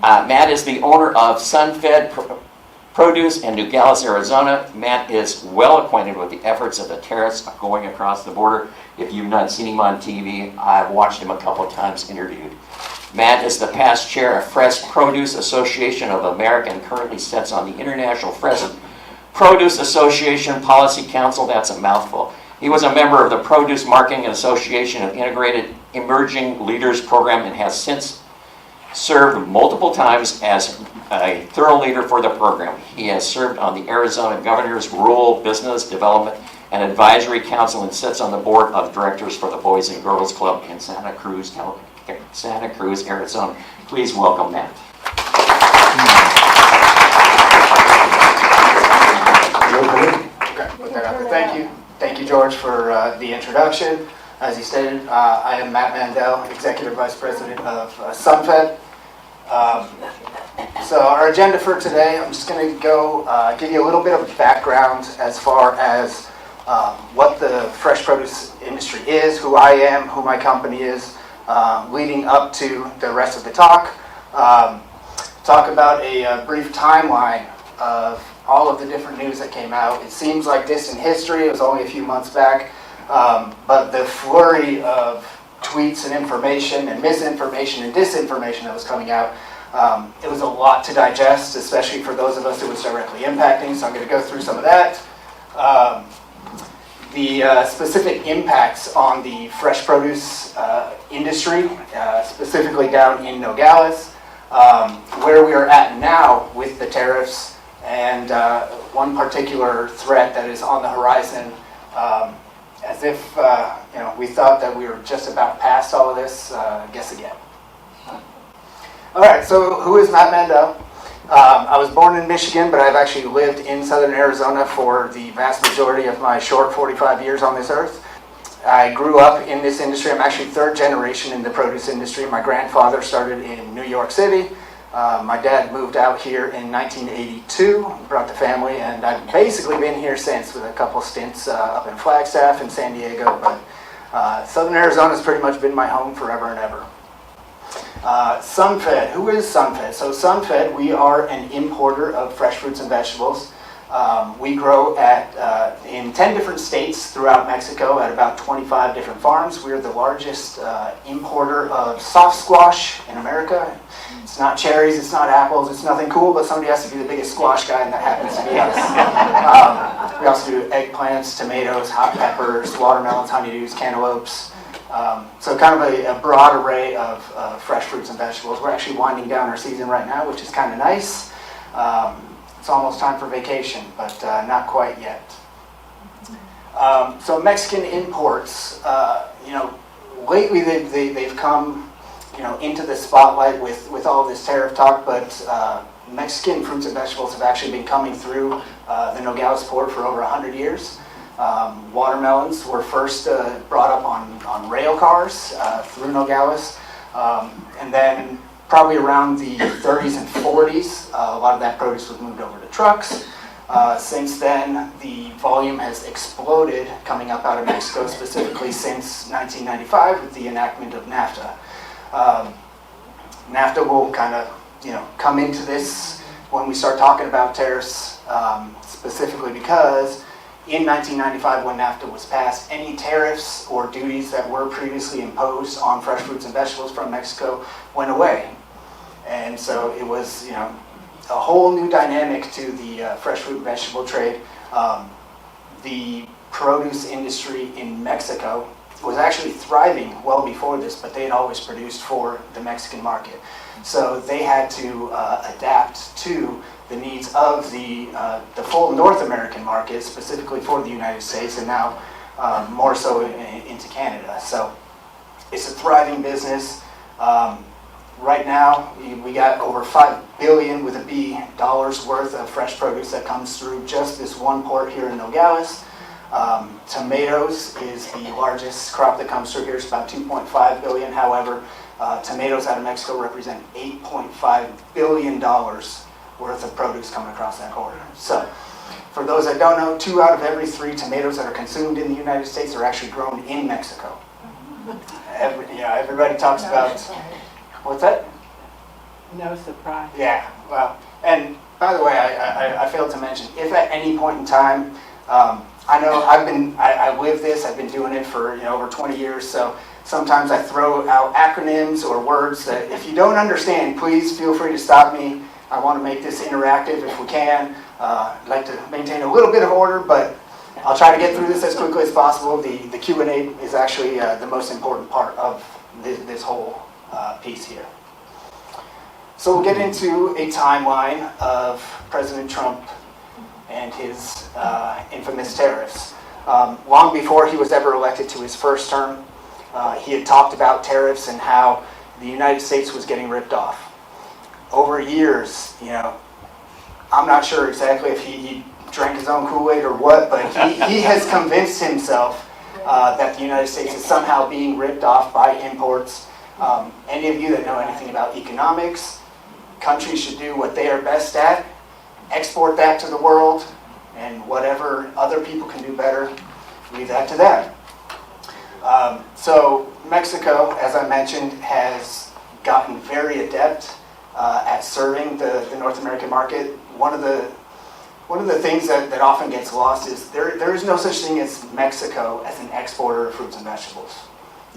Matt is the owner of Sunfed Produce in Nogales, Arizona. Matt is well acquainted with the efforts of the tariffs going across the border. If you've not seen him on TV, I've watched him a couple of times interviewed. Matt is the past chair of Fresh Produce Association of America and currently sits on the International Fresh Produce Association Policy Council. That's a mouthful. He was a member of the Produce Marketing Association of Integrated Emerging Leaders Program and has since served multiple times as a thorough leader for the program. He has served on the Arizona Governor's Rural Business Development and Advisory Council and sits on the board of directors for the Boys and Girls Club in Santa Cruz, Arizona. Please welcome Matt. Okay. Thank you, George, for the introduction. As he stated, I am Matt Mandel, Executive Vice President of Sunfed. So our agenda for today, I'm just going to go give you a little bit of background as far as what the fresh produce industry is, who I am, who my company is, leading up to the rest of the talk. Talk about a brief timeline of all of the different news that came out. It seems like distant history. It was only a few months back. But the flurry of tweets and information and misinformation and disinformation that was coming out, it was a lot to digest, especially for those of us it was directly impacting. So I'm going to go through some of that. The specific impacts on the fresh produce industry, specifically down in Nogales, where we are at now with the tariffs, and one particular threat that is on the horizon, as if we thought that we were just about past all of this. Guess again. All right, so who is Matt Mandel? I was born in Michigan, but I've actually lived in southern Arizona for the vast majority of my short 45 years on this earth. I grew up in this industry. I'm actually third generation in the produce industry. My grandfather started in New York City. My dad moved out here in 1982, brought the family, and I've basically been here since with a couple stints up in Flagstaff and San Diego, but Southern Arizona has pretty much been my home forever and ever. Sunfed, who is Sunfed? So Sunfed, we are an importer of fresh fruits and vegetables. We grow in 10 different states throughout Mexico at about 25 different farms. We're the largest importer of soft squash in America. It's not cherries, it's not apples, it's nothing cool, but somebody has to be the biggest squash guy, and that happens to be us. We also do eggplants, tomatoes, hot peppers, watermelons, honeydews, cantaloupes. So kind of a broad array of fresh fruits and vegetables. We're actually winding down our season right now, which is kind of nice. It's almost time for vacation, but not quite yet. So Mexican imports, lately they've come into the spotlight with all this tariff talk, but Mexican fruits and vegetables have actually been coming through the Nogales port for over 100 years. Watermelons were first brought up on rail cars through Nogales, and then probably around the 30s and 40s, a lot of that produce was moved over to trucks. Since then, the volume has exploded coming up out of Mexico, specifically since 1995 with the enactment of NAFTA. NAFTA will kind of, come into this when we start talking about tariffs, specifically because in 1995, when NAFTA was passed, any tariffs or duties that were previously imposed on fresh fruits and vegetables from Mexico went away. And so it was, a whole new dynamic to the fresh fruit and vegetable trade. The produce industry in Mexico was actually thriving well before this, but they had always produced for the Mexican market. So they had to adapt to the needs of the full North American market, specifically for the United States, and now more so into Canada. So it's a thriving business. Right now, we got over $5 billion with a B dollars worth of fresh produce that comes through just this one port here in Nogales. Tomatoes is the largest crop that comes through here. It's about $2.5 billion. However, tomatoes out of Mexico represent $8.5 billion worth of produce coming across that border. So, for those that don't know, 2 out of every 3 tomatoes that are consumed in the United States are actually grown in Mexico. Everybody talks about, what's that? No surprise. Yeah, well, and by the way, I failed to mention, if at any point in time, I know I live this, I've been doing it for over 20 years, so sometimes I throw out acronyms or words that if you don't understand, please feel free to stop me. I want to make this interactive if we can. I'd like to maintain a little bit of order, but I'll try to get through this as quickly as possible. The Q&A is actually the most important part of this whole piece here. So we'll get into a timeline of President Trump and his infamous tariffs. Long before he was ever elected to his first term, he had talked about tariffs and how the United States was getting ripped off. Over years, I'm not sure exactly if he drank his own Kool-Aid or what, but he has convinced himself that the United States is somehow being ripped off by imports. Any of you that know anything about economics, countries should do what they are best at, export that to the world, and whatever other people can do better, leave that to them. So Mexico, as I mentioned, has gotten very adept at serving the North American market. One of the things that often gets lost is there is no such thing as Mexico as an exporter of fruits and vegetables.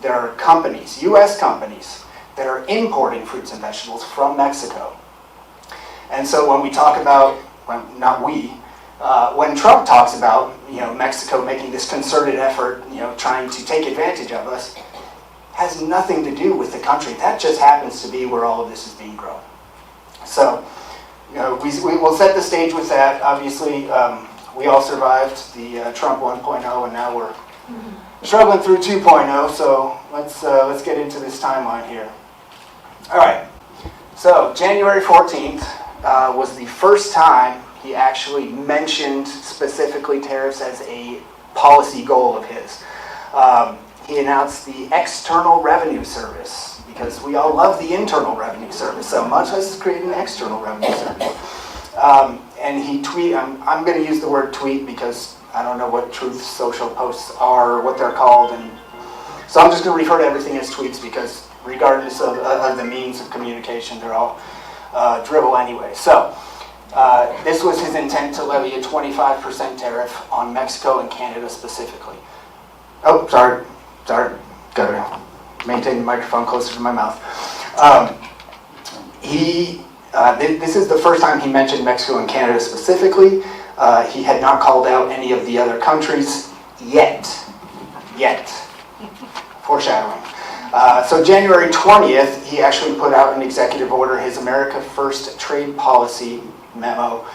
There are companies, U.S. companies, that are importing fruits and vegetables from Mexico. And so when we talk about, well, not we, when Trump talks about Mexico making this concerted effort, trying to take advantage of us, has nothing to do with the country. That just happens to be where all of this is being grown. So, we will set the stage with that. Obviously, we all survived the Trump 1.0, and now we're struggling through 2.0. So let's get into this timeline here. All right. So January 14th was the first time he actually mentioned specifically tariffs as a policy goal of his. He announced the External Revenue Service, because we all love the Internal Revenue Service so much, let's create an External Revenue Service. And he I'm going to use the word tweet because I don't know what Truth Social posts are or what they're called, and so I'm just going to refer to everything as tweets because regardless of the means of communication, they're all dribble anyway. So this was his intent to levy a 25% tariff on Mexico and Canada specifically. Oh, sorry. Gotta maintain the microphone closer to my mouth. This is the first time he mentioned Mexico and Canada specifically. He had not called out any of the other countries yet. Foreshadowing. So January 20th, he actually put out an executive order, his America First Trade Policy memo,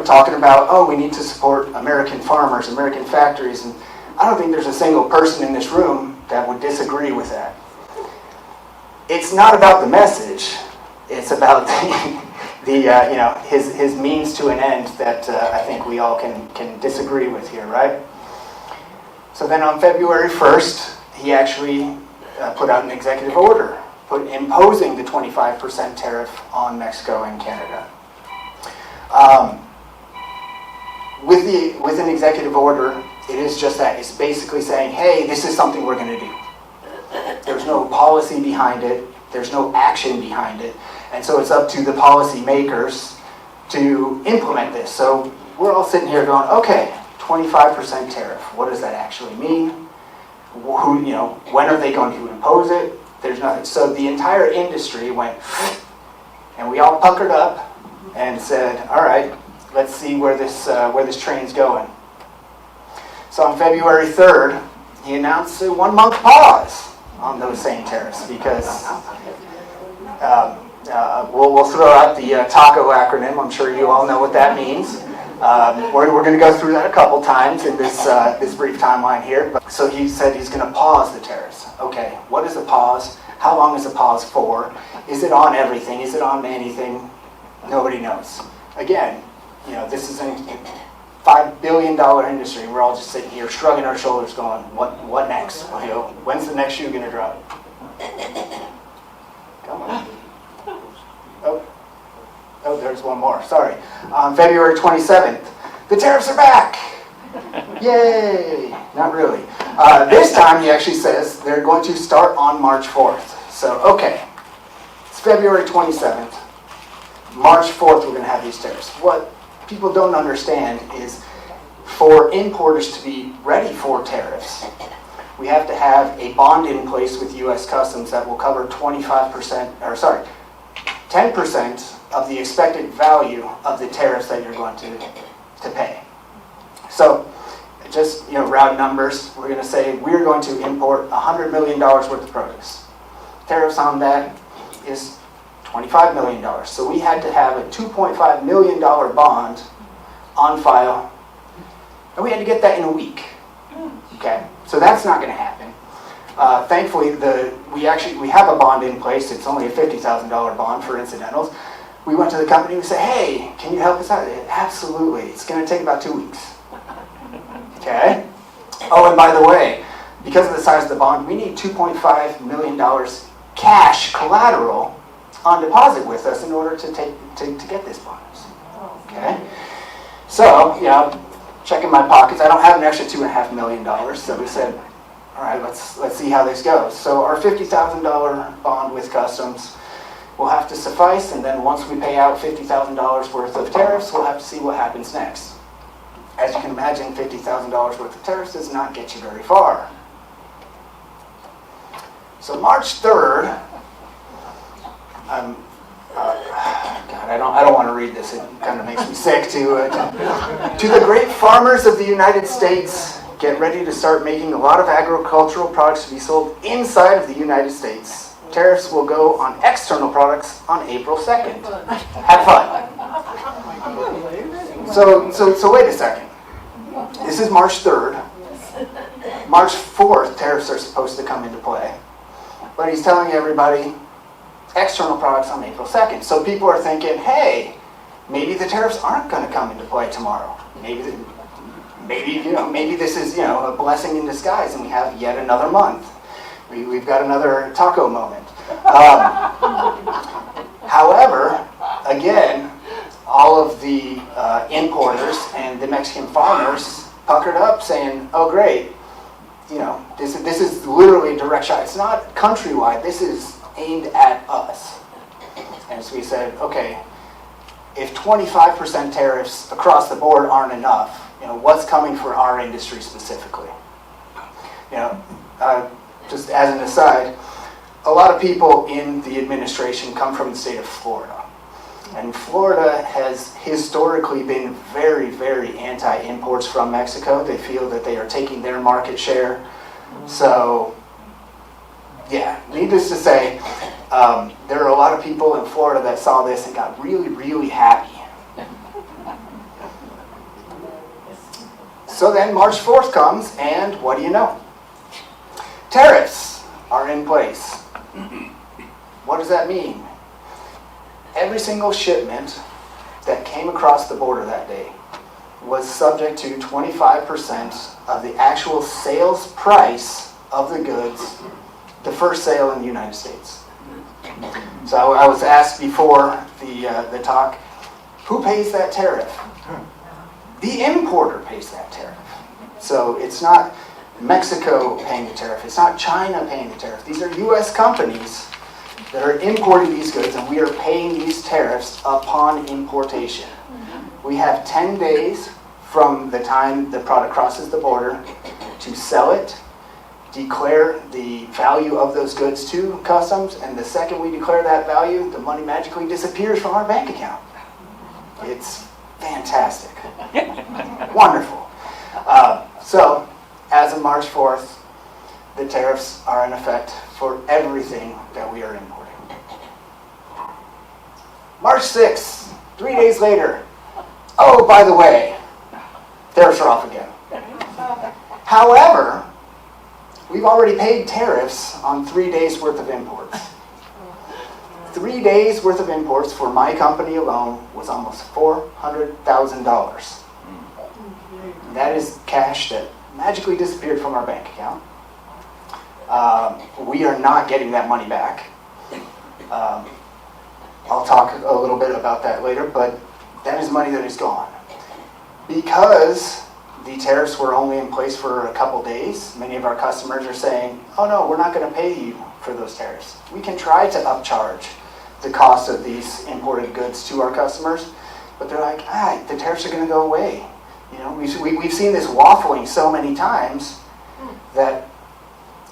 talking about, we need to support American farmers, American factories, and I don't think there's a single person in this room that would disagree with that. It's not about the message, it's about his means to an end that I think we all can disagree with here, right? So then on February 1st, he actually put out an executive order imposing the 25% tariff on Mexico and Canada. With an executive order, it is just that. It's basically saying, hey, this is something we're going to do. There's no policy behind it. There's no action behind it. And so it's up to the policy makers to implement this. So we're all sitting here going, okay, 25% tariff. What does that actually mean? When are they going to impose it? There's nothing. So the entire industry went, and we all puckered up and said, all right, let's see where this train's going. So on February 3rd, he announced a 1-month pause on those same tariffs because we'll throw out the TACO acronym. I'm sure you all know what that means. We're going to go through that a couple times in this brief timeline here. So he said he's going to pause the tariffs. Okay, what is a pause? How long is a pause for? Is it on everything? Is it on anything? Nobody knows. Again, this is a $5 billion industry. We're all just sitting here shrugging our shoulders going, what next? When's the next shoe going to drop? Come on. Oh, there's one more. Sorry. On February 27th, the tariffs are back. Yay! Not really. This time he actually says they're going to start on March 4th. So, okay. It's February 27th. March 4th, we're going to have these tariffs. What people don't understand is for importers to be ready for tariffs, we have to have a bond in place with U.S. Customs that will cover 10% of the expected value of the tariffs that you're going to pay. So, just round numbers, we're going to say we're going to import $100 million worth of produce. Tariffs on that is $25 million. So we had to have a $2.5 million bond on file, and we had to get that in a week. Okay, so that's not going to happen. Thankfully, we have a bond in place. It's only a $50,000 bond for incidentals. We went to the company and we said, hey, can you help us out? Absolutely. It's going to take about 2 weeks. Okay? Oh, and by the way, because of the size of the bond, we need $2.5 million cash collateral on deposit with us in order to get this bond. Okay? So, checking my pockets. I don't have an extra $2.5 million, so we said, all right, let's see how this goes. So our $50,000 bond with Customs will have to suffice, and then once we pay out $50,000 worth of tariffs, we'll have to see what happens next. As you can imagine, $50,000 worth of tariffs does not get you very far. So March 3rd, God, I don't want to read this. It kind of makes me sick. To the great farmers of the United States, get ready to start making a lot of agricultural products to be sold inside of the United States. Tariffs will go on external products on April 2nd. Have fun. So wait a second. This is March 3rd. March 4th, tariffs are supposed to come into play. But he's telling everybody external products on April 2nd. So people are thinking, hey, maybe the tariffs aren't going to come into play tomorrow. Maybe this is a blessing in disguise, and we have yet another month. We've got another taco moment. However, again, all of the importers and the Mexican farmers puckered up, saying, "Oh, great! This is literally a direct shot. It's not countrywide. This is aimed at us." And so we said, "Okay, if 25% tariffs across the board aren't enough, what's coming for our industry specifically?" Just as an aside, a lot of people in the administration come from the state of Florida. And Florida has historically been very, very anti-imports from Mexico. They feel that they are taking their market share. So, needless to say, there are a lot of people in Florida that saw this and got really, really happy. So then March 4th comes, and what do you know? Tariffs are in place. What does that mean? Every single shipment that came across the border that day was subject to 25% of the actual sales price of the goods, the first sale in the United States. So I was asked before the talk, who pays that tariff? The importer pays that tariff. So it's not Mexico paying the tariff. It's not China paying the tariff. These are U.S. companies that are importing these goods, and we are paying these tariffs upon importation. We have 10 days from the time the product crosses the border to sell it, declare the value of those goods to Customs, and the second we declare that value, the money magically disappears from our bank account. It's fantastic. Wonderful. So, as of March 4th, the tariffs are in effect for everything that we are importing. March 6th, 3 days later. Oh, by the way, tariffs are off again. However, we've already paid tariffs on 3 days worth of imports. 3 days worth of imports for my company alone was almost $400,000. That is cash that magically disappeared from our bank account. We are not getting that money back. I'll talk a little bit about that later, but that is money that is gone. Because the tariffs were only in place for a couple days, many of our customers are saying, oh no, we're not going to pay you for those tariffs. We can try to upcharge the cost of these imported goods to our customers. But they're like, the tariffs are going to go away. You know, we've seen this waffling so many times that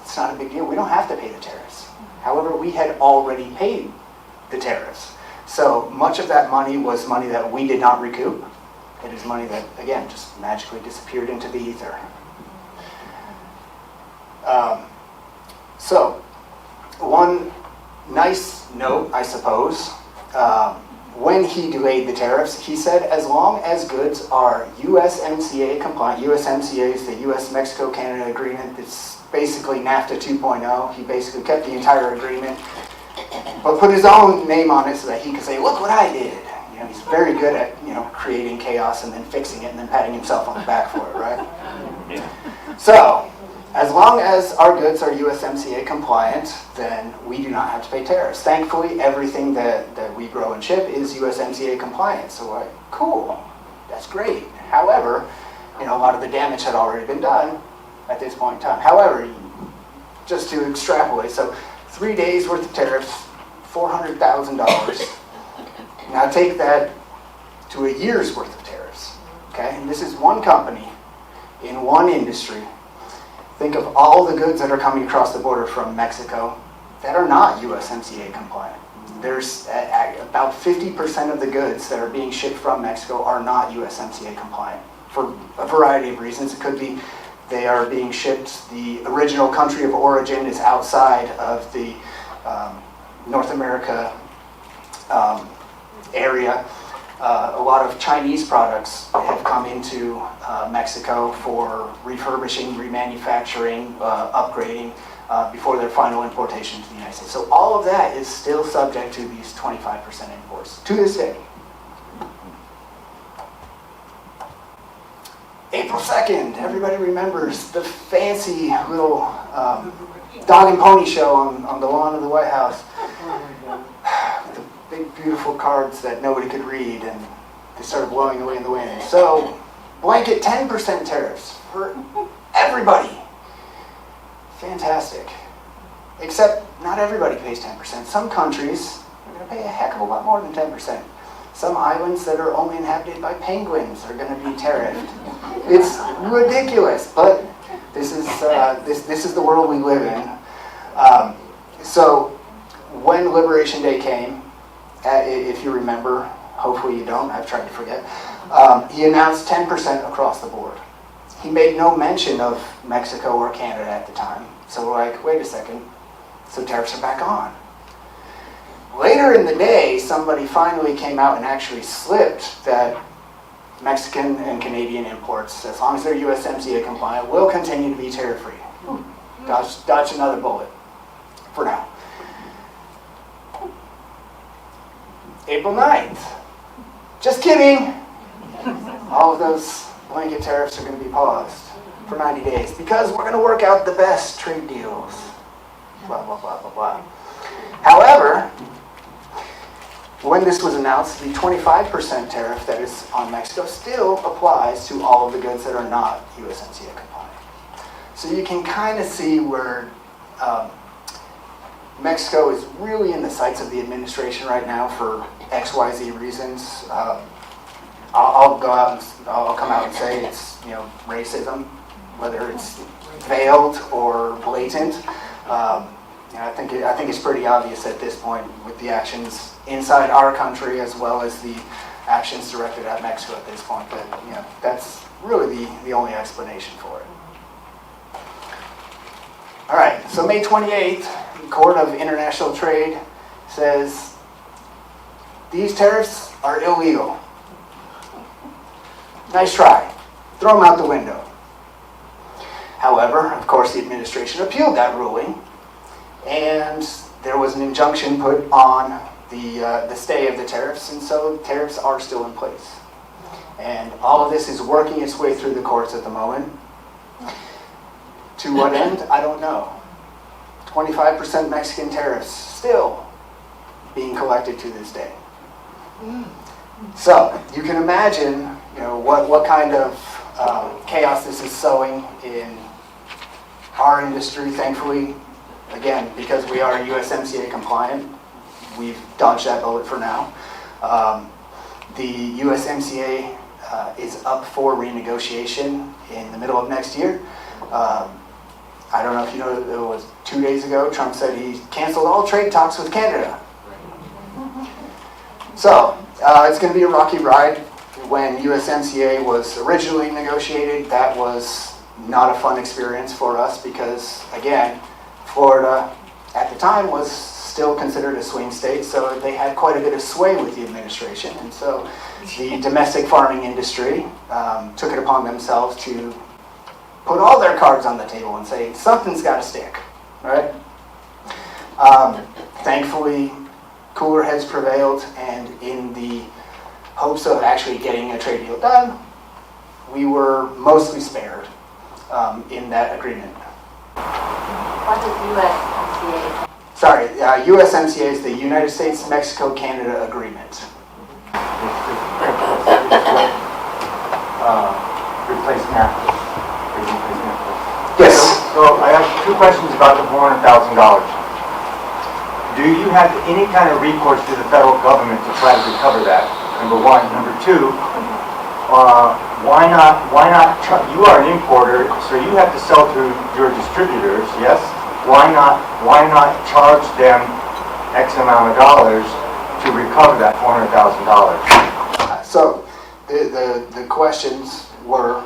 it's not a big deal. We don't have to pay the tariffs. However, we had already paid the tariffs. So much of that money was money that we did not recoup. It is money that, again, just magically disappeared into the ether. So, one nice note, I suppose, when he delayed the tariffs, he said as long as goods are USMCA compliant, USMCA is the US-Mexico-Canada agreement, it's basically NAFTA 2.0, he basically kept the entire agreement, but put his own name on it so that he could say, look what I did. You know, he's very good at, creating chaos and then fixing it and then patting himself on the back for it, right? Yeah. So, as long as our goods are USMCA compliant, then we do not have to pay tariffs. Thankfully, everything that we grow and ship is USMCA compliant. So, cool, that's great. However, a lot of the damage had already been done at this point in time. However, just to extrapolate, so 3 days worth of tariffs, $400,000. Now take that to a year's worth of tariffs. Okay, and this is one company in one industry. Think of all the goods that are coming across the border from Mexico that are not USMCA compliant. There's about 50% of the goods that are being shipped from Mexico are not USMCA compliant for a variety of reasons. It could be they are being shipped, the original country of origin is outside of the North America area. A lot of Chinese products have come into Mexico for refurbishing, remanufacturing, upgrading before their final importation to the United States. So all of that is still subject to these 25% imports to this day. April 2nd, everybody remembers the fancy little dog and pony show on the lawn of the White House. The big, beautiful cards that nobody could read, and they started blowing away in the wind. So, blanket 10% tariffs for everybody. Fantastic. Except not everybody pays 10%. Some countries are going to pay a heck of a lot more than 10%. Some islands that are only inhabited by penguins are going to be tariffed. It's ridiculous, but this is the world we live in. So when Liberation Day came, if you remember, hopefully you don't, I've tried to forget, he announced 10% across the board. He made no mention of Mexico or Canada at the time. So we're like, wait a second, so tariffs are back on. Later in the day, somebody finally came out and actually slipped that Mexican and Canadian imports, as long as they're USMCA compliant, will continue to be tariff-free. Dodge another bullet for now. April 9th. Just kidding. All of those blanket tariffs are going to be paused for 90 days because we're going to work out the best trade deals. Blah, blah, blah, blah, blah. However, when this was announced, the 25% tariff that is on Mexico still applies to all of the goods that are not USMCA compliant. So you can kind of see where Mexico is really in the sights of the administration right now for XYZ reasons. I'll go out and I'll come out and say it's racism, whether it's veiled or blatant. I think it's pretty obvious at this point with the actions inside our country as well as the actions directed at Mexico at this point that that's really the only explanation for it. All right, so May 28th, the Court of International Trade says these tariffs are illegal. Nice try. Throw them out the window. However, of course, the administration appealed that ruling, and there was an injunction put on the stay of the tariffs, and so tariffs are still in place. And all of this is working its way through the courts at the moment. To what end? I don't know. 25% Mexican tariffs still being collected to this day. So you can imagine, what kind of chaos this is sowing in our industry. Thankfully, again, because we are USMCA compliant, we've dodged that bullet for now. The USMCA is up for renegotiation in the middle of next year. I don't know if you know, it was 2 days ago, Trump said he canceled all trade talks with Canada. So, it's going to be a rocky ride. When USMCA was originally negotiated, that was not a fun experience for us because, again, Florida at the time was still considered a swing state, so they had quite a bit of sway with the administration. And so the domestic farming industry took it upon themselves to put all their cards on the table and say, something's got to stick, right? Thankfully, cooler heads prevailed, and in the hopes of actually getting a trade deal done, we were mostly spared in that agreement. What is USMCA? Sorry, USMCA is the United States-Mexico-Canada Agreement. Replace NAFTA. Yes. So I have two questions about the $400,000. Do you have any kind of recourse to the federal government to try to recover that? Number one. Number two, why not, you are an importer, so you have to sell through your distributors, yes? Why not charge them X amount of dollars to recover that $400,000? So the questions were,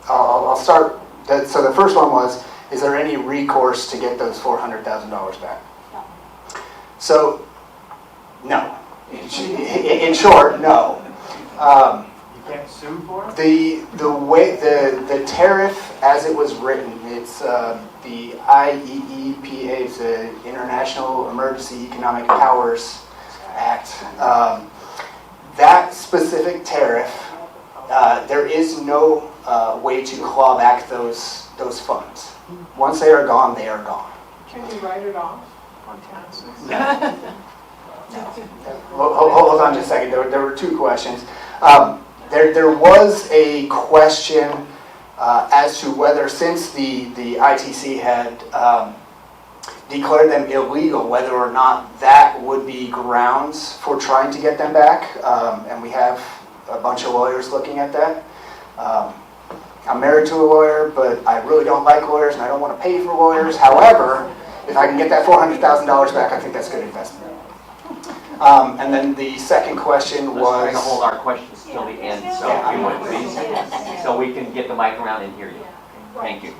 I'll start, so the first one was, is there any recourse to get those $400,000 back? No. So, no. In short, no. You can't sue for it? The way the tariff as it was written, it's the IEEPA, it's the International Emergency Economic Powers Act. That specific tariff, there is no way to claw back those funds. Once they are gone, they are gone. Can you write it off on taxes? Hold on just a second. There were two questions. There was a question as to whether, since the ITC had declared them illegal, whether or not that would be grounds for trying to get them back. And we have a bunch of lawyers looking at that. I'm married to a lawyer, but I really don't like lawyers and I don't want to pay for lawyers. However, if I can get that $400,000 back, I think that's good investment. And then the second question was... Let's try to hold our questions till the end, so if you would please, so we can get the mic around and hear you. Thank you.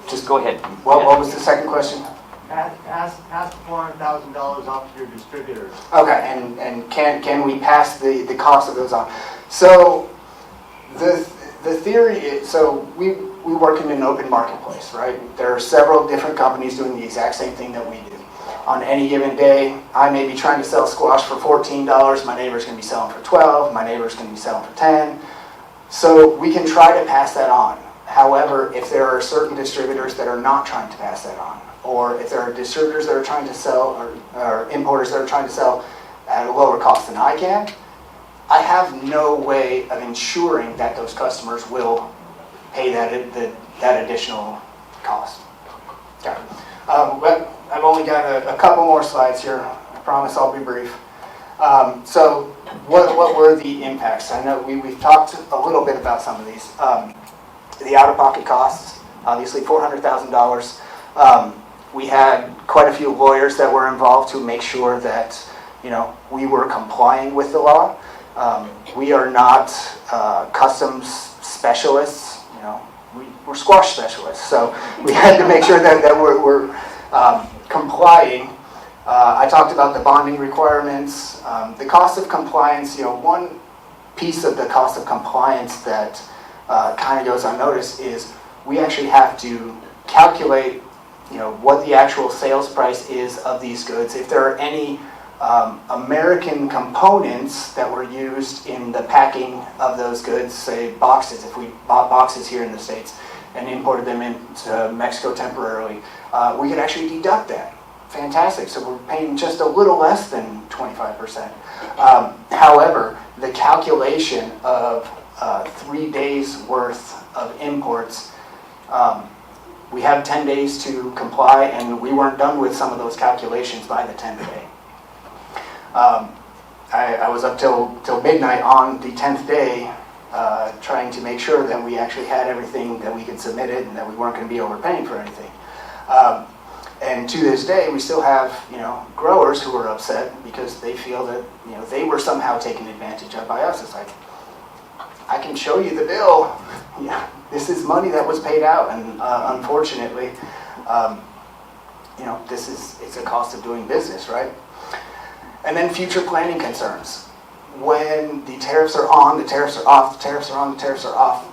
Just go ahead. What was the second question? Pass the $400,000 off to your distributors. Okay, and can we pass the cost of those on? So the theory is, so we work in an open marketplace, right? There are several different companies doing the exact same thing that we do. On any given day, I may be trying to sell squash for $14, my neighbor's going to be selling for $12, my neighbor's going to be selling for $10. So we can try to pass that on. However, if there are certain distributors that are not trying to pass that on, or if there are distributors that are trying to sell, or importers that are trying to sell at a lower cost than I can, I have no way of ensuring that those customers will pay that additional cost. Okay. But I've only got a couple more slides here. I promise I'll be brief. So what were the impacts? I know we've talked a little bit about some of these. The out-of-pocket costs, obviously $400,000. We had quite a few lawyers that were involved to make sure that we were complying with the law. We are not customs specialists. We're squash specialists, so we had to make sure that we're complying. I talked about the bonding requirements, the cost of compliance. One piece of the cost of compliance that kind of goes unnoticed is we actually have to calculate, what the actual sales price is of these goods. If there are any American components that were used in the packing of those goods, say boxes, if we bought boxes here in the States and imported them into Mexico temporarily, we could actually deduct that. Fantastic. So we're paying just a little less than 25%. However, the calculation of 3 days worth of imports, we have 10 days to comply, and we weren't done with some of those calculations by the 10th day. I was up till midnight on the 10th day trying to make sure that we actually had everything that we could submit it and that we weren't going to be overpaying for anything. And to this day, we still have, growers who are upset because they feel that, they were somehow taken advantage of by us. It's like, I can show you the bill. Yeah, this is money that was paid out, and unfortunately, it's a cost of doing business, right? And then future planning concerns. When the tariffs are on, the tariffs are off, the tariffs are on, the tariffs are off,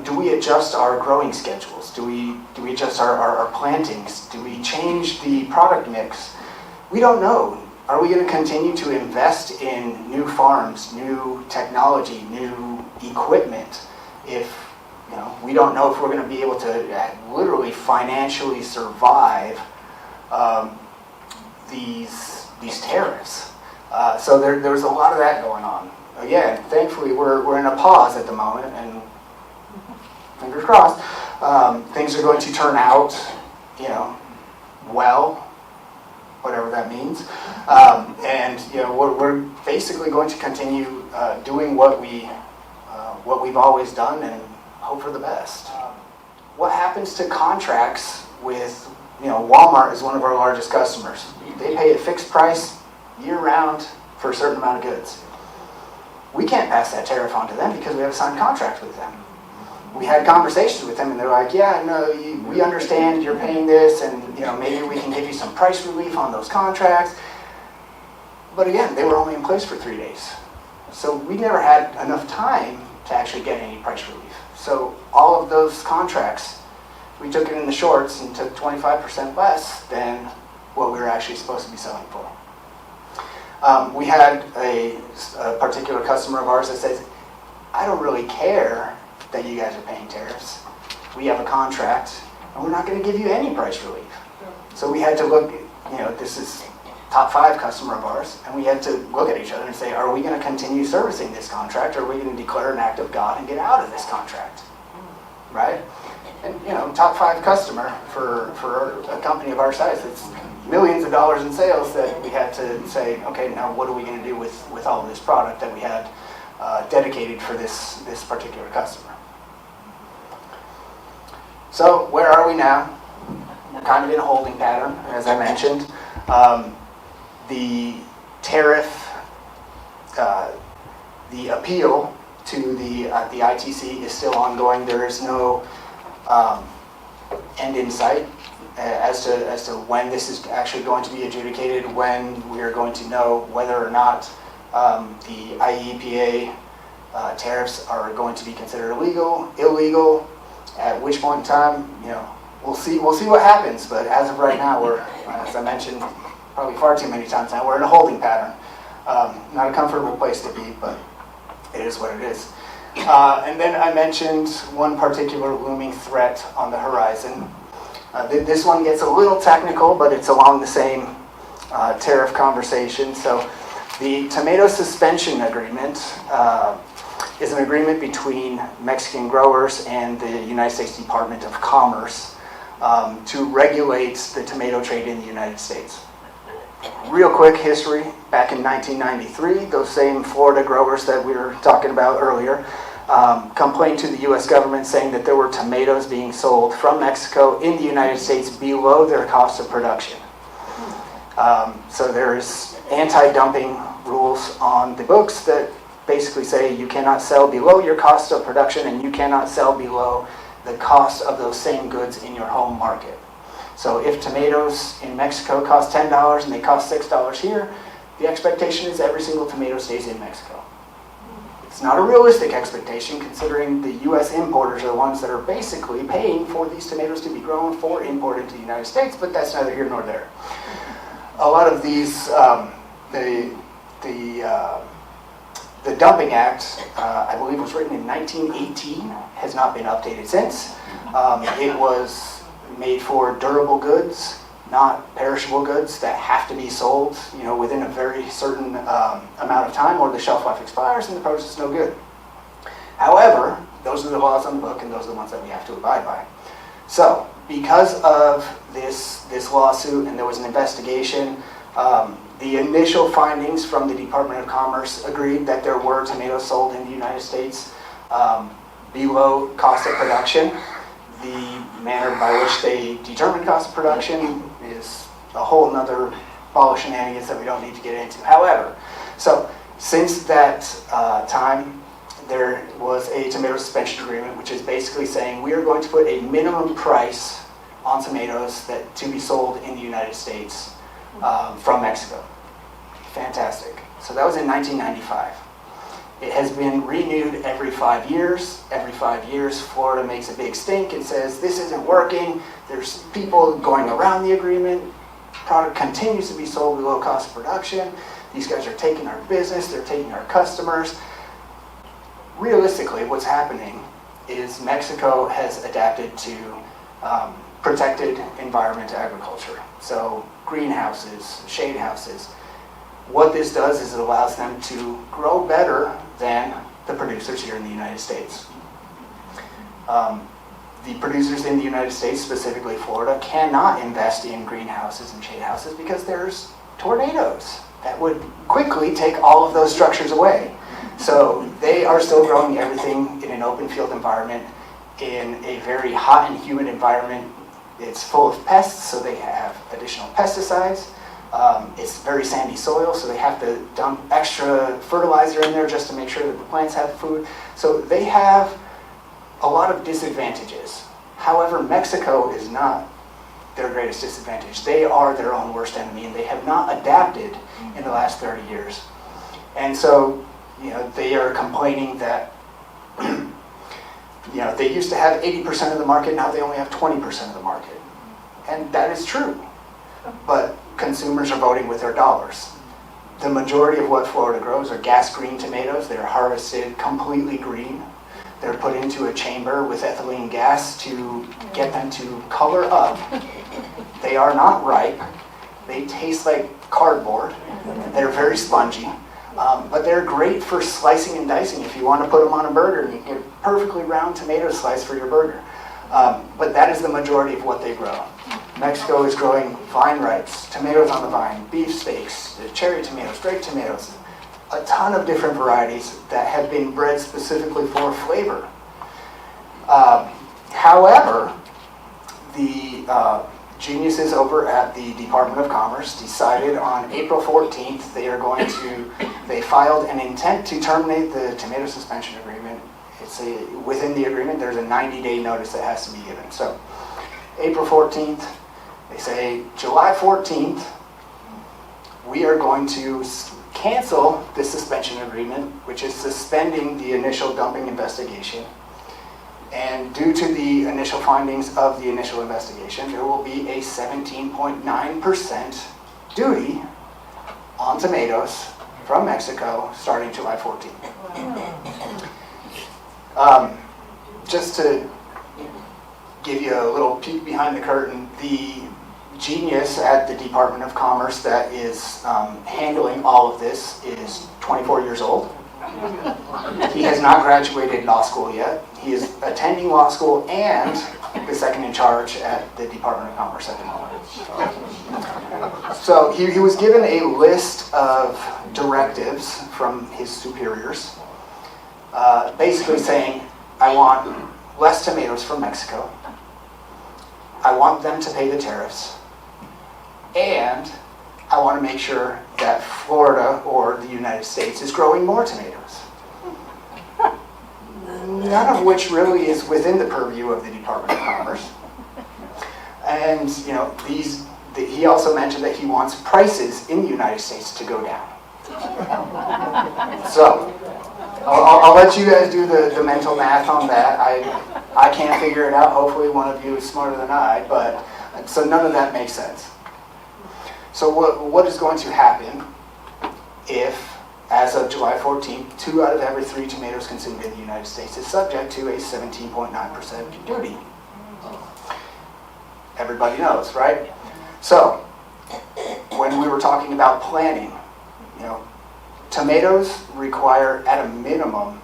do we adjust our growing schedules? Do we adjust our plantings? Do we change the product mix? We don't know. Are we going to continue to invest in new farms, new technology, new equipment if we don't know if we're going to be able to literally financially survive these tariffs? So there's a lot of that going on. Again, thankfully we're in a pause at the moment, and fingers crossed, things are going to turn out, well, whatever that means. And we're basically going to continue doing what we've always done and hope for the best. What happens to contracts with, Walmart is one of our largest customers. They pay a fixed price year-round for a certain amount of goods. We can't pass that tariff on to them because we have a signed contract with them. We had conversations with them, and they're like, yeah, no, we understand you're paying this, and maybe we can give you some price relief on those contracts. But again, they were only in place for 3 days. So we never had enough time to actually get any price relief. So all of those contracts, we took it in the shorts and took 25% less than what we were actually supposed to be selling for. We had a particular customer of ours that says, I don't really care that you guys are paying tariffs. We have a contract, and we're not going to give you any price relief. So we had to look, this is top 5 customer of ours, and we had to look at each other and say, are we going to continue servicing this contract, or are we going to declare an act of God and get out of this contract? Right? And, top 5 customer for a company of our size, it's millions of dollars in sales that we had to say, okay, now what are we going to do with all of this product that we had dedicated for this particular customer? So where are we now? We're kind of in a holding pattern, as I mentioned. The tariff, the appeal to the ITC is still ongoing. There is no end in sight as to when this is actually going to be adjudicated, when we are going to know whether or not the IEEPA tariffs are going to be considered illegal, at which point in time, we'll see what happens. But as of right now, we're, as I mentioned, probably far too many times now, we're in a holding pattern. Not a comfortable place to be, but it is what it is. And then I mentioned one particular looming threat on the horizon. This one gets a little technical, but it's along the same tariff conversation. So the tomato suspension agreement is an agreement between Mexican growers and the United States Department of Commerce to regulate the tomato trade in the United States. Real quick history, back in 1993, those same Florida growers that we were talking about earlier complained to the U.S. government saying that there were tomatoes being sold from Mexico in the United States below their cost of production. So there's anti-dumping rules on the books that basically say you cannot sell below your cost of production and you cannot sell below the cost of those same goods in your home market. So if tomatoes in Mexico cost $10 and they cost $6 here, the expectation is every single tomato stays in Mexico. It's not a realistic expectation considering the U.S. importers are the ones that are basically paying for these tomatoes to be grown for import into the United States, but that's neither here nor there. A lot of these, the Dumping Act, I believe was written in 1918, has not been updated since. It was made for durable goods, not perishable goods that have to be sold, within a very certain amount of time, or the shelf life expires and the produce is no good. However, those are the laws on the book, and those are the ones that we have to abide by. So, because of this lawsuit, and there was an investigation, The initial findings from the Department of Commerce agreed that there were tomatoes sold in the United States below cost of production. The manner by which they determine cost of production is a whole nother ball of shenanigans that we don't need to get into. However, so since that time, there was a tomato suspension agreement, which is basically saying we are going to put a minimum price on tomatoes that to be sold in the United States from Mexico. Fantastic. So that was in 1995. It has been renewed every 5 years. Every 5 years, Florida makes a big stink and says, this isn't working. There's people going around the agreement. Product continues to be sold below cost of production. These guys are taking our business. They're taking our customers. Realistically, what's happening is Mexico has adapted to protected environment agriculture. So greenhouses, shade houses. What this does is it allows them to grow better than the producers here in the United States. The producers in the United States, specifically Florida, cannot invest in greenhouses and shade houses because there's tornadoes that would quickly take all of those structures away. So they are still growing everything in an open field environment, in a very hot and humid environment. It's full of pests, so they have additional pesticides. It's very sandy soil, so they have to dump extra fertilizer in there just to make sure that the plants have food. So they have a lot of disadvantages. However, Mexico is not their greatest disadvantage. They are their own worst enemy, and they have not adapted in the last 30 years. And so, they are complaining that, they used to have 80% of the market, now they only have 20% of the market. And that is true. But consumers are voting with their dollars. The majority of what Florida grows are gas green tomatoes. They're harvested completely green. They're put into a chamber with ethylene gas to get them to color up. They are not ripe. They taste like cardboard. They're very spongy. But they're great for slicing and dicing. If you want to put them on a burger, you get a perfectly round tomato slice for your burger. But that is the majority of what they grow. Mexico is growing vine ripes, tomatoes on the vine, beefsteaks, cherry tomatoes, grape tomatoes, a ton of different varieties that have been bred specifically for flavor. However, the geniuses over at the Department of Commerce decided on April 14th they filed an intent to terminate the tomato suspension agreement. Within the agreement, there's a 90-day notice that has to be given. So April 14th, they say July 14th, we are going to cancel the suspension agreement, which is suspending the initial dumping investigation. And due to the initial findings of the initial investigation, there will be a 17.9% duty on tomatoes from Mexico starting July 14th. Just to give you a little peek behind the curtain, the genius at the Department of Commerce that is handling all of this is 24 years old. He has not graduated law school yet. He is attending law school and the second in charge at the Department of Commerce at the moment. So he was given a list of directives from his superiors, basically saying, I want less tomatoes from Mexico. I want them to pay the tariffs. And I want to make sure that Florida or the United States is growing more tomatoes. None of which really is within the purview of the Department of Commerce. And, he also mentioned that he wants prices in the United States to go down. So, I'll let you guys do the mental math on that. I can't figure it out. Hopefully one of you is smarter than I, but so none of that makes sense. So what is going to happen if, as of July 14th, 2 out of every 3 tomatoes consumed in the United States is subject to a 17.9% duty? Everybody knows, right? So, when we were talking about planting, tomatoes require at a minimum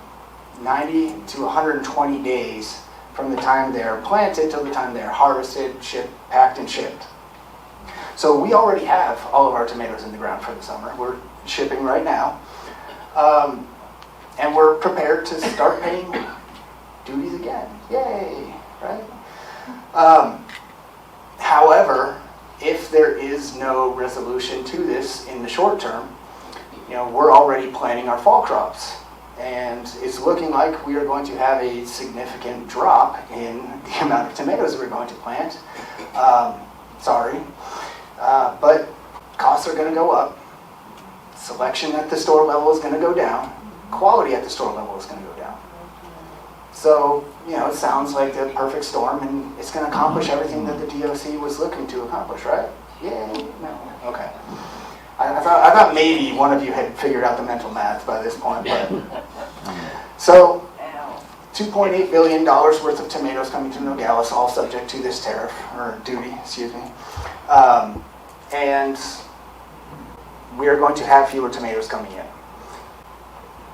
90 to 120 days from the time they're planted till the time they're harvested, packed, and shipped. So we already have all of our tomatoes in the ground for the summer. We're shipping right now. And we're prepared to start paying duties again. Yay, right? However, if there is no resolution to this in the short term, we're already planting our fall crops. And it's looking like we are going to have a significant drop in the amount of tomatoes we're going to plant. Sorry. But costs are going to go up. Selection at the store level is going to go down. Quality at the store level is going to go down. So, it sounds like the perfect storm, and it's going to accomplish everything that the DOC was looking to accomplish, right? Yay. No. Okay. I thought maybe one of you had figured out the mental math by this point, but so $2.8 billion worth of tomatoes coming to Nogales, all subject to this tariff, or duty, excuse me. And we are going to have fewer tomatoes coming in.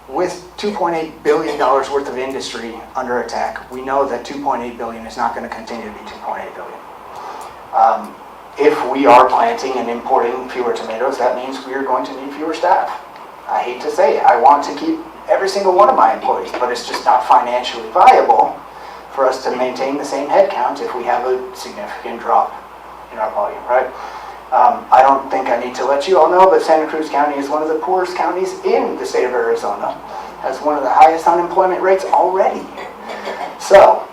With $2.8 billion worth of industry under attack, we know that $2.8 billion is not going to continue to be $2.8 billion. If we are planting and importing fewer tomatoes, that means we are going to need fewer staff. I hate to say it, I want to keep every single one of my employees, but it's just not financially viable for us to maintain the same headcount if we have a significant drop in our volume, right? I don't think I need to let you all know, but Santa Cruz County is one of the poorest counties in the state of Arizona, has one of the highest unemployment rates already. So,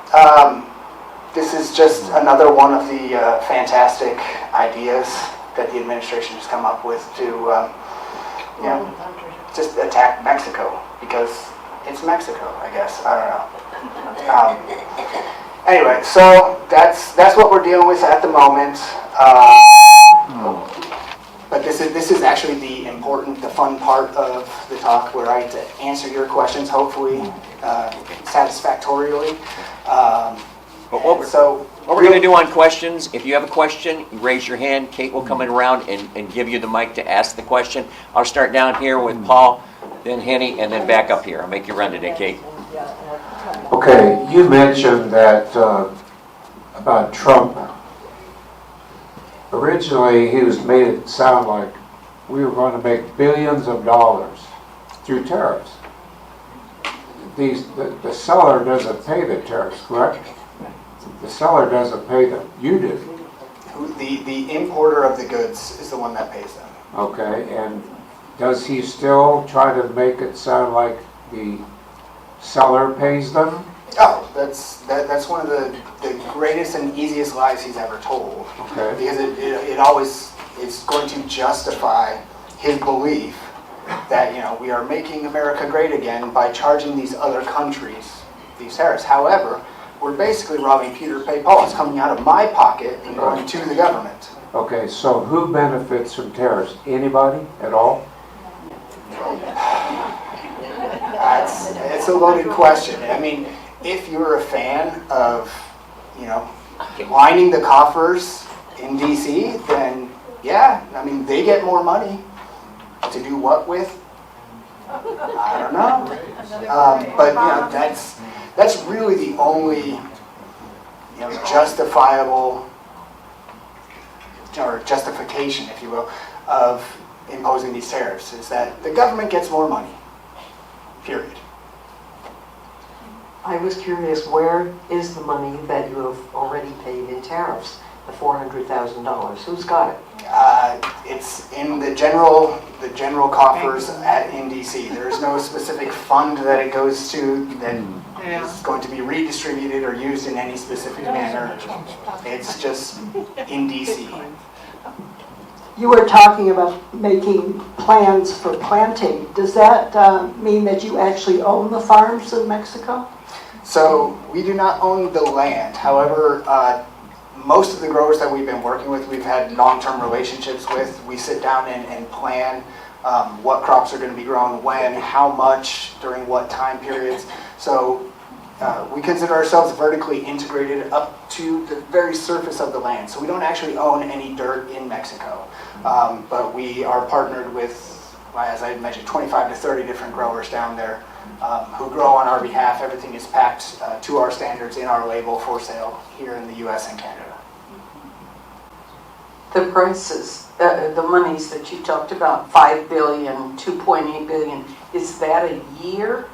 this is just another one of the fantastic ideas that the administration has come up with to, just attack Mexico, because it's Mexico, I guess. I don't know. Anyway, so that's what we're dealing with at the moment. But this is actually the fun part of the talk, where I get to answer your questions, hopefully satisfactorily. What we're going to do on questions, if you have a question, you raise your hand. Kate will come in around and give you the mic to ask the question. I'll start down here with Paul, then Henny, and then back up here. I'll make you run today, Kate. Okay, you mentioned that about Trump. Originally, he was made it sound like we were going to make billions of dollars through tariffs. The seller doesn't pay the tariffs, correct? The seller doesn't pay them. You do. The importer of the goods is the one that pays them. Okay, and does he still try to make it sound like the seller pays them? Oh, that's one of the greatest and easiest lies he's ever told. Okay. Because it always is going to justify his belief that we are making America great again by charging these other countries these tariffs. However, we're basically robbing Peter to pay Paul. It's coming out of my pocket and going to the government. Okay, so who benefits from tariffs? Anybody at all? It's a loaded question. I mean, if you're a fan of, lining the coffers in D.C., then yeah, I mean, they get more money. To do what with? I don't know. But that's really the only justifiable or justification, if you will, of imposing these tariffs, is that the government gets more money. Period. I was curious, where is the money that you have already paid in tariffs? The $400,000. Who's got it? It's in the general coffers at NDC. There is no specific fund that it goes to that is going to be redistributed or used in any specific manner. It's just in DC. You were talking about making plans for planting. Does that mean that you actually own the farms in Mexico? So we do not own the land. However, most of the growers that we've been working with, we've had long-term relationships with. We sit down and plan what crops are going to be grown when, how much, during what time periods. So we consider ourselves vertically integrated up to the very surface of the land. So we don't actually own any dirt in Mexico. But we are partnered with, as I mentioned, 25 to 30 different growers down there who grow on our behalf. Everything is packed to our standards in our label for sale here in the U.S. and Canada. The prices, the monies that you talked about, 5 billion, 2.8 billion, is that a year?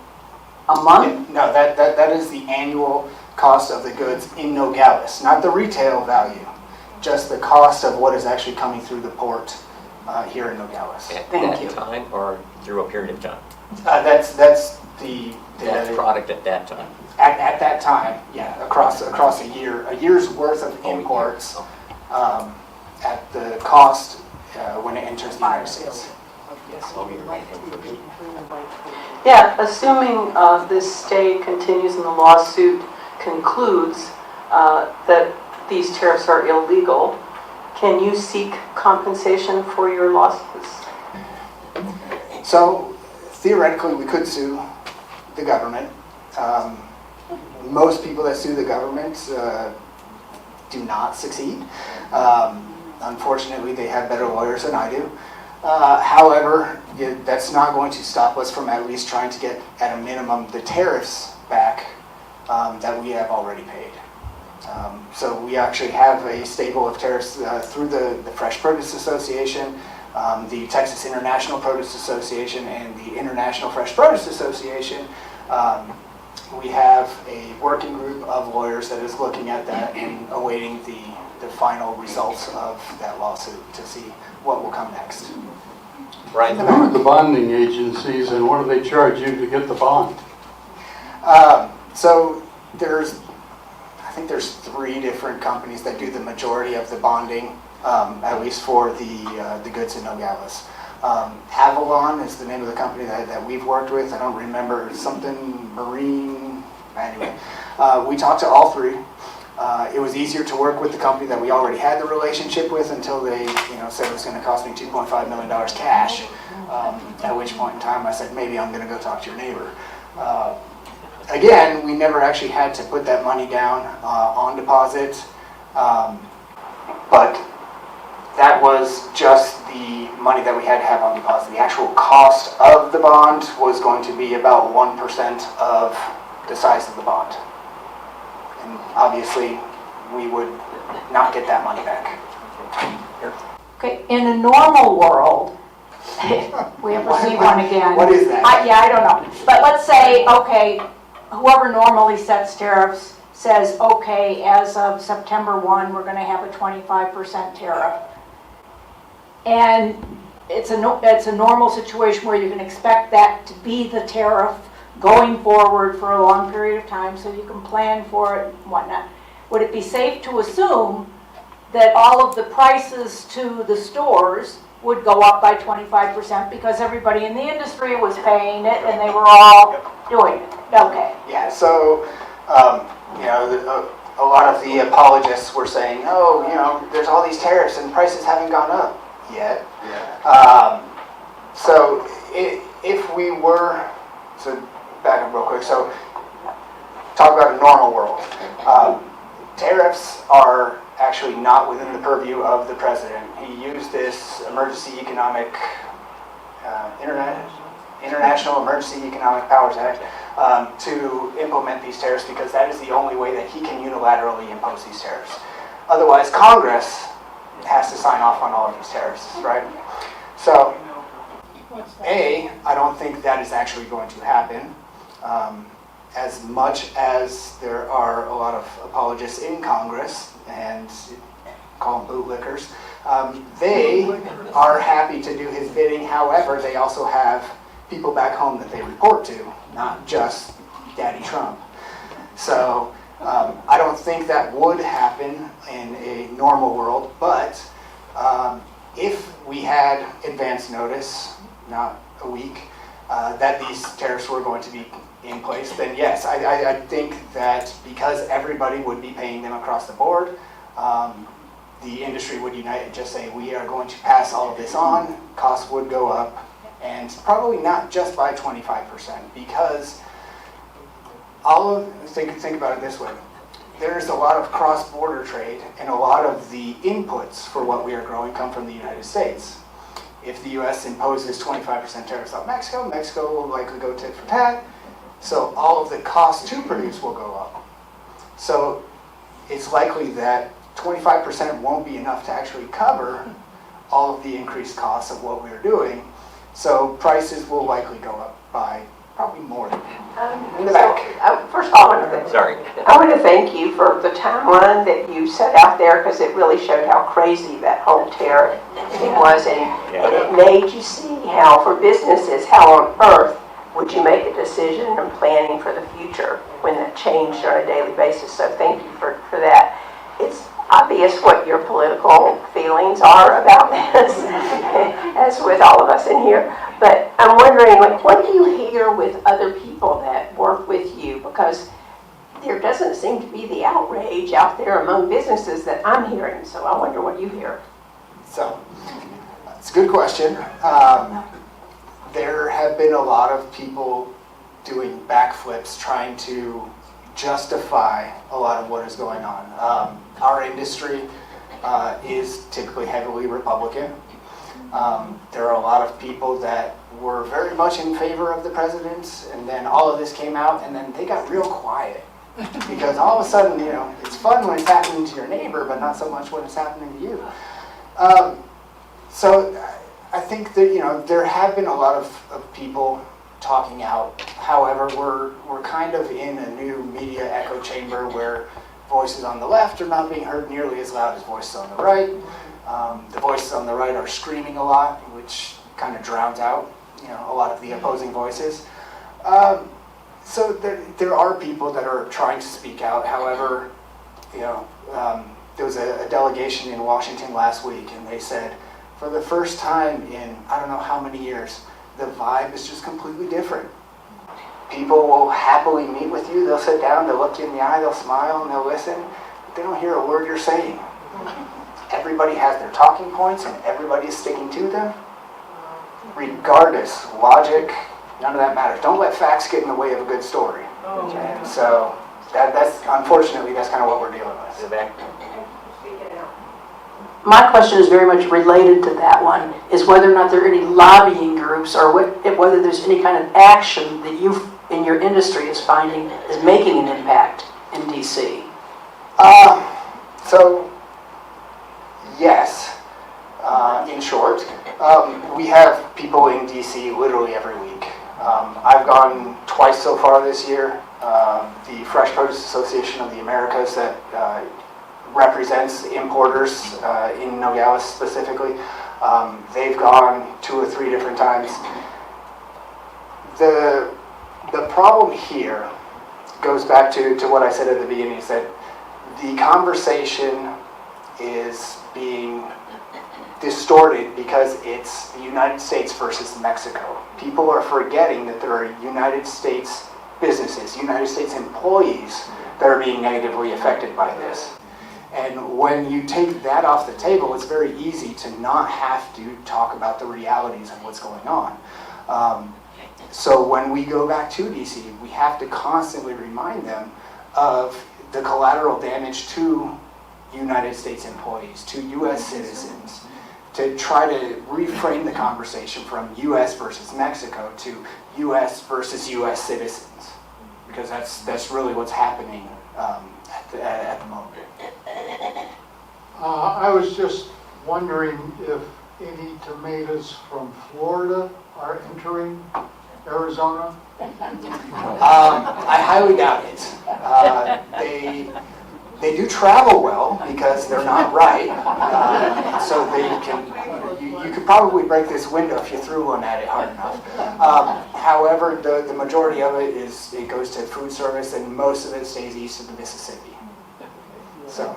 A month? No, that is the annual cost of the goods in Nogales, not the retail value, just the cost of what is actually coming through the port here in Nogales. At Thank that you. time or through a period of time? That's the That product at that time? at that time, yeah, across a year's worth of Oh, yeah. imports at the cost when it enters the United States. Yeah, assuming this stay continues and the lawsuit concludes that these tariffs are illegal, can you seek compensation for your losses? So theoretically, we could sue the government. Most people that sue the government do not succeed. Unfortunately, they have better lawyers than I do. However, that's not going to stop us from at least trying to get, at a minimum, the tariffs back that we have already paid. So we actually have a stable of tariffs through the Fresh Produce Association, the Texas International Produce Association, and the International Fresh Produce Association. We have a working group of lawyers that is looking at that and awaiting the final results of that lawsuit to see what will come next. Right. Who are the bonding agencies and what do they charge you to get the bond? So I think there's 3 different companies that do the majority of the bonding, at least for the goods in Nogales. Avalon is the name of the company that we've worked with. I don't remember, something marine. Anyway, we talked to all 3. It was easier to work with the company that we already had the relationship with until they said it was going to cost me $2.5 million cash. At which point in time I said, maybe I'm going to go talk to your neighbor. Again, we never actually had to put that money down on deposit, but that was just the money that we had to have on deposit. The actual cost of the bond was going to be about 1% of the size of the bond. And obviously, we would not get that money back. Okay, in a normal world, we have to see one again. What is that? I don't know. But let's say, okay, whoever normally sets tariffs says, okay, as of September 1, we're going to have a 25% tariff. And it's a normal situation where you can expect that to be the tariff going forward for a long period of time, so you can plan for it and whatnot. Would it be safe to assume that all of the prices to the stores would go up by 25% because everybody in the industry was paying it and they were all doing it? Okay. Yeah, so, a lot of the apologists were saying, there's all these tariffs and prices haven't gone up yet. Yeah. So if we were, so back up real quick, so talk about a normal world. Tariffs are actually not within the purview of the president. He used this emergency economic, International Emergency Economic Powers Act to implement these tariffs because that is the only way that he can unilaterally impose these tariffs. Otherwise, Congress has to sign off on all of these tariffs, right? So, I don't think that is actually going to happen. As much as there are a lot of apologists in Congress, and call them bootlickers, they are happy to do his bidding. However, they also have people back home that they report to, not just Daddy Trump. So I don't think that would happen in a normal world, but if we had advance notice, not a week, that these tariffs were going to be in place, then yes, I think that because everybody would be paying them across the board, the industry would unite and just say, we are going to pass all of this on, costs would go up, and probably not just by 25%, because think about it this way. There's a lot of cross-border trade, and a lot of the inputs for what we are growing come from the United States. If the U.S. imposes 25% tariffs on Mexico, Mexico will likely go tit for tat, so all of the costs to produce will go up. So it's likely that 25% won't be enough to actually cover all of the increased costs of what we're doing. So prices will likely go up by probably more than that. In the back. First of all, I want to thank you for the timeline that you set out there, because it really showed how crazy that whole tariff thing was, and it made you see how, for businesses, how on earth would you make a decision and planning for the future when that changed on a daily basis. So thank you for that. It's obvious what your political feelings are about this, as with all of us in here. But I'm wondering, like, what do you hear with other people that work with you? Because there doesn't seem to be the outrage out there among businesses that I'm hearing. So I wonder what you hear. So, it's a good question. There have been a lot of people doing backflips trying to justify a lot of what is going on. Our industry is typically heavily Republican. There are a lot of people that were very much in favor of the president, and then all of this came out, and then they got real quiet. Because all of a sudden, you know, it's fun when it's happening to your neighbor, but not so much when it's happening to you. So I think that, you know, there have been a lot of people talking out. However, we're kind of in a new media echo chamber where voices on the left are not being heard nearly as loud as voices on the right. The voices on the right are screaming a lot, which kind of drowns out, you know, a lot of the opposing voices. So there are people that are trying to speak out. However, you know, there was a delegation in Washington last week, and they said, for the first time in I don't know how many years, the vibe is just completely different. People will happily meet with you. They'll sit down, they'll look you in the eye, they'll smile, and they'll listen. But they don't hear a word you're saying. Everybody has their talking points, and everybody is sticking to them. Regardless, logic, none of that matters. Don't let facts get in the way of a good story. And so that's unfortunately that's kind of what we're dealing with. My question is very much related to that one, is whether or not there are any lobbying groups, or whether there's any kind of action that you in your industry is finding is making an impact in DC. So, yes, in short, we have people in DC literally every week. I've gone twice so far this year. The Fresh Produce Association of the Americas that represents importers in Nogales specifically. They've gone 2 or 3 different times. The problem here goes back to what I said at the beginning, is that the conversation is being distorted because it's the United States versus Mexico. People are forgetting that there are United States businesses, United States employees that are being negatively affected by this. And when you take that off the table, it's very easy to not have to talk about the realities of what's going on. So when we go back to DC, we have to constantly remind them of the collateral damage to United States employees, to U.S. citizens, to try to reframe the conversation from U.S. versus Mexico to U.S. versus U.S. citizens, because that's really what's happening at the moment. I was just wondering if any tomatoes from Florida are entering Arizona? I highly doubt it. They do travel well because they're not right. So they can. You could probably break this window if you threw one at it hard enough. However, the majority of it goes to food service, and most of it stays east of the Mississippi. So,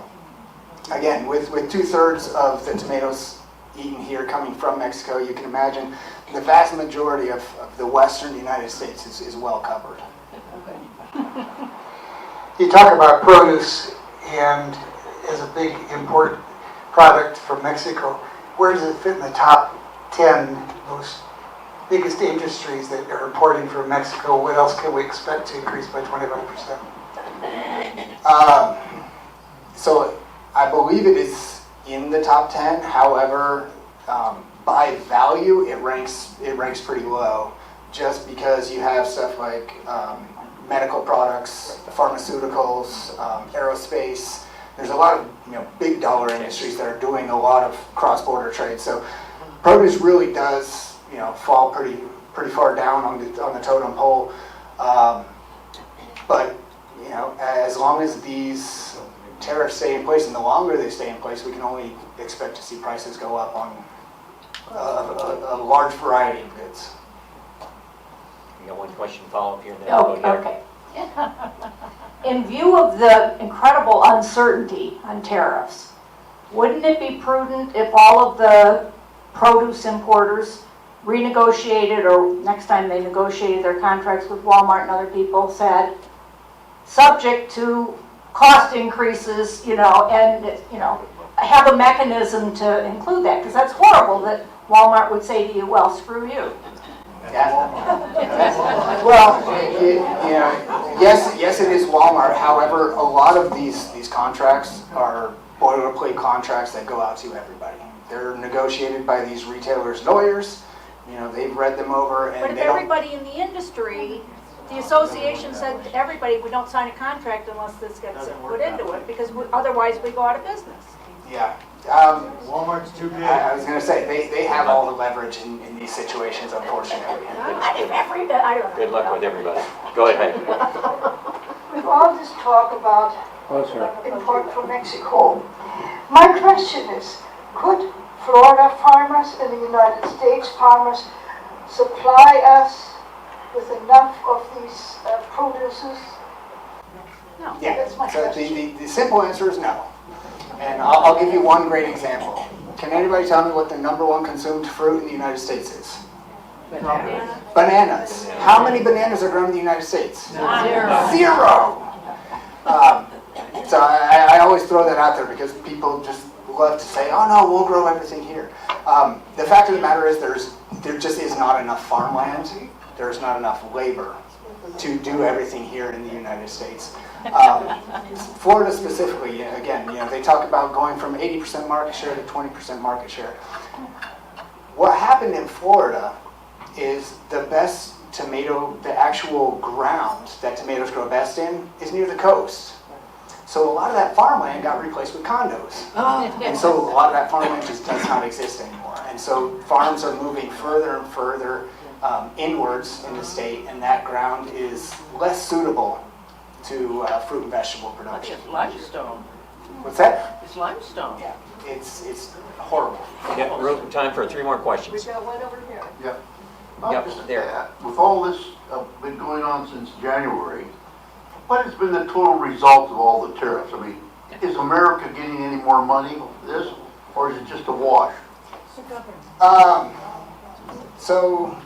again, with 2/3 of the tomatoes eaten here coming from Mexico, you can imagine the vast majority of the western United States is well covered. You talk about produce and as a big import product from Mexico. Where does it fit in the top 10 most biggest industries that are importing from Mexico? What else can we expect to increase by 25%? So I believe it is in the top 10. However, by value, it ranks pretty low, just because you have stuff like medical products, pharmaceuticals, aerospace. there's a lot of, big dollar industries that are doing a lot of cross-border trade. So produce really does, fall pretty far down on the totem pole. But, as long as these tariffs stay in place, and the longer they stay in place, we can only expect to see prices go up on a large variety of goods. You got one question follow-up here, then I'll go here. Okay. In view of the incredible uncertainty on tariffs, wouldn't it be prudent if all of the produce importers renegotiated, or next time they negotiated their contracts with Walmart and other people, said, subject to cost increases, and, have a mechanism to include that? Because that's horrible that Walmart would say to you, well, screw you. Well, yes, it is Walmart. However, a lot of these contracts are boilerplate contracts that go out to everybody. They're negotiated by these retailers' lawyers. They've read them over, and But if everybody in the industry, the association said to everybody, we don't sign a contract unless this gets put into it, because otherwise we go out of business. Yeah. Walmart's too big. I was going to say, they have all the leverage in these situations, unfortunately. I don't know. Good luck with everybody. Go ahead. With all this talk about Closer. import from Mexico, my question is, could Florida farmers and the United States farmers supply us with enough of these produces? No. Yeah, That's my so question. the simple answer is no. And I'll give you one great example. Can anybody tell me what the #1 consumed fruit in the United States is? Bananas. How many bananas are grown in the United States? Zero. So I always throw that out there because people just love to say, oh no, we'll grow everything here. The fact of the matter is there just is not enough farmland. There's not enough labor to do everything here in the United States. Florida specifically, again, they talk about going from 80% market share to 20% market share. What happened in Florida is the best tomato, the actual ground that tomatoes grow best in is near the coast. So a lot of that farmland got replaced with condos. And so a lot of that farmland just does not exist anymore. And so farms are moving further and further inwards in the state, and that ground is less suitable to fruit and vegetable production. It's limestone. What's that? It's limestone. Yeah, it's horrible. Yeah, room time for 3 more questions. We've got one over here. Yep, there. With all this been going on since January, what has been the total result of all the tariffs? I mean, is America getting any more money for this, or is it just a wash? So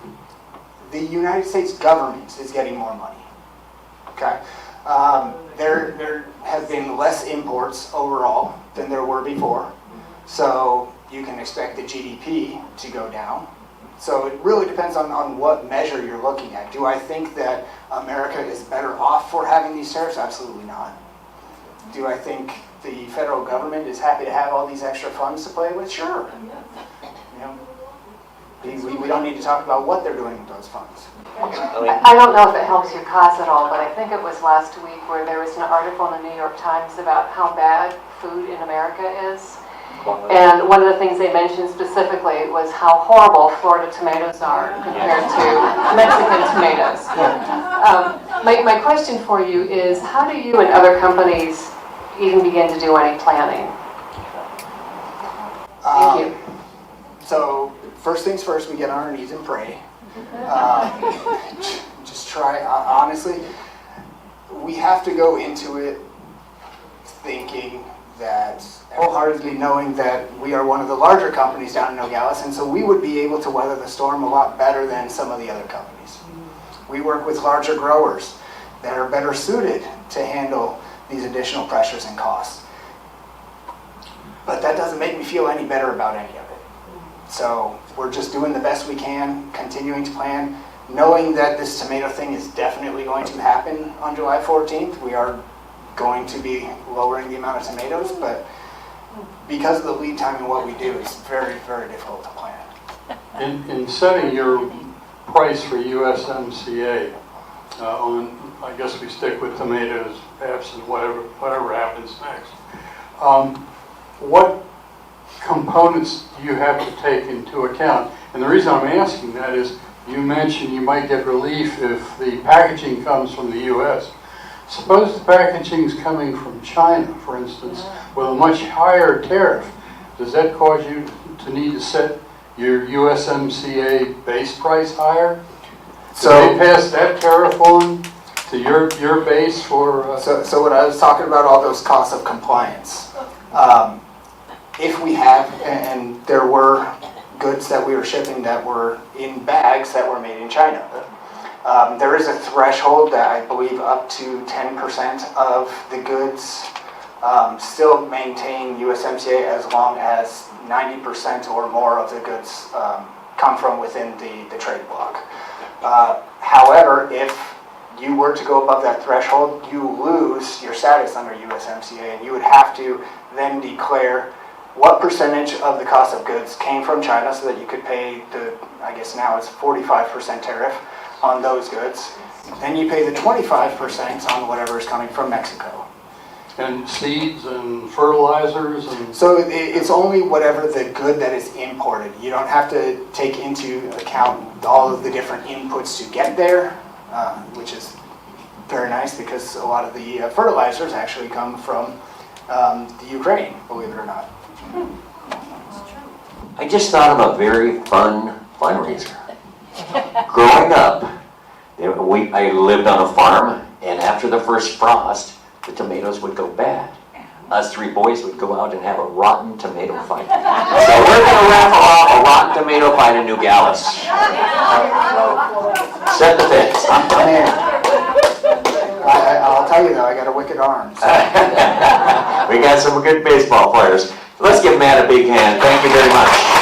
the United States government is getting more money. Okay. There have been less imports overall than there were before, so you can expect the GDP to go down. So it really depends on what measure you're looking at. Do I think that America is better off for having these tariffs? Absolutely not. Do I think the federal government is happy to have all these extra funds to play with? Sure. We don't need to talk about what they're doing with those funds. I don't know if it helps your cause at all, but I think it was last week where there was an article in the New York Times about how bad food in America is. And one of the things they mentioned specifically was how horrible Florida tomatoes are compared to Mexican tomatoes. My question for you is, how do you and other companies even begin to do any planning? Thank you. So first things first, we get on our knees and pray. Just try, honestly, we have to go into it thinking that, wholeheartedly knowing that we are one of the larger companies down in Nogales, and so we would be able to weather the storm a lot better than some of the other companies. We work with larger growers that are better suited to handle these additional pressures and costs. But that doesn't make me feel any better about any of it. So we're just doing the best we can, continuing to plan, knowing that this tomato thing is definitely going to happen on July 14th. We are going to be lowering the amount of tomatoes, but because of the lead time in what we do, it's very, very difficult to plan. In setting your price for USMCA, I guess we stick with tomatoes, perhaps, and whatever happens next. What components do you have to take into account? And the reason I'm asking that is, you mentioned you might get relief if the packaging comes from the U.S. Suppose the packaging is coming from China, for instance, with a much higher tariff. Does that cause you to need to set your USMCA base price higher? So they pass that tariff on to your base for... So when I was talking about all those costs of compliance, if we have, and there were goods that we were shipping that were in bags that were made in China, there is a threshold that I believe up to 10% of the goods still maintain USMCA as long as 90% or more of the goods come from within the trade bloc. However, if you were to go above that threshold, you lose your status under USMCA, and you would have to then declare what percentage of the cost of goods came from China so that you could pay the, I guess now it's 45% tariff on those goods. Then you pay the 25% on whatever is coming from Mexico. And seeds and fertilizers and... So it's only whatever the good that is imported. You don't have to take into account all of the different inputs to get there, which is very nice because a lot of the fertilizers actually come from the Ukraine, believe it or not. I just thought of a very fun fundraiser. Growing up, I lived on a farm, and after the first frost, the tomatoes would go bad. Us three boys would go out and have a rotten tomato fight. So we're going to raffle off a rotten tomato fight in Nogales. Set the fence. I'll tell you though, I got a wicked arm. So. We got some good baseball players. Let's give Matt a big hand. Thank you very much.